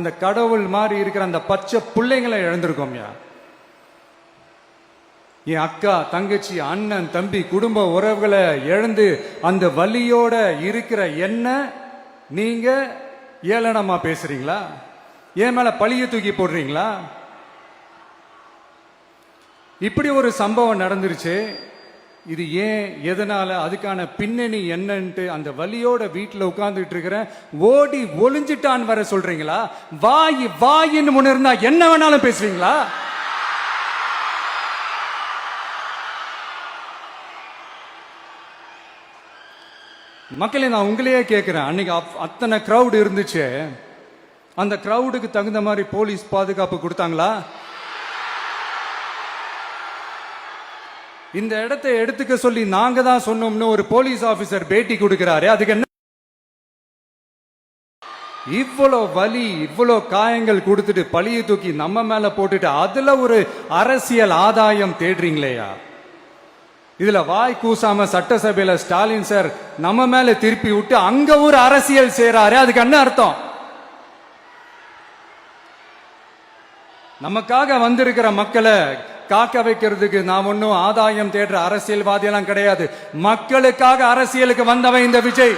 அந்த கடவுள் மாதிரி இருக்கிற அந்த பச்சை பிள்ளைங்களை இழந்திருக்கோம்யா. என் அக்கா தங்கச்சி அண்ணன் தம்பி குடும்ப உறவுகளை இழந்து அந்த வலியோட இருக்கிற என்ன நீங்க ஏளனமா பேசுறீங்களா? என் மேல பழிய தூக்கி போடுறீங்களா? இப்படி ஒரு சம்பவம் நடந்துருச்சு. இது ஏன், எதனால, அதுக்கான பின்னணி என்னன்ட்டு அந்த வலியோட வீட்டுல உட்கார்ந்துட்டு இருக்கிற ஓடி ஒளிஞ்சிட்டான் வர சொல்றீங்களா? வாயின்னு முன்ன இருந்தா என்ன வேணாலும் பேசுவீங்களா? மக்களே, நான் உங்களையே கேட்கிறேன். அன்னைக்கு அத்தனை கிரௌட் இருந்துச்சு. அந்த கிரௌடுக்கு தகுந்த மாதிரி போலீஸ் பாதுகாப்பு கொடுத்தாங்களா? இந்த இடத்தை எடுத்துக்க சொல்லி நாங்க தான் சொன்னோம்னு ஒரு போலீஸ் ஆபீசர் பேட்டி கொடுக்கிறாரு. அதுக்கு என்ன இவ்வளோ வலி, இவ்வளோ காயங்கள் கொடுத்துட்டு பழிய தூக்கி நம்ம மேல போட்டுட்டு அதுல ஒரு அரசியல் ஆதாயம் தேடுறீங்களேயா? இதுல வாய் கூசாம சட்டசபையில ஸ்டாலின் சார் நம்ம மேல திருப்பி விட்டு அங்க ஒரு அரசியல் செய்றாரு. அதுக்கு என்ன அர்த்தம்? நமக்காக வந்திருக்கிற மக்களை காக்க வைக்கிறதுக்கு நாம் ஒன்னும் ஆதாயம் தேடுற அரசியல்வாதி எல்லாம் கிடையாது. மக்களுக்காக அரசியலுக்கு வந்தவன் இந்த விஜய்.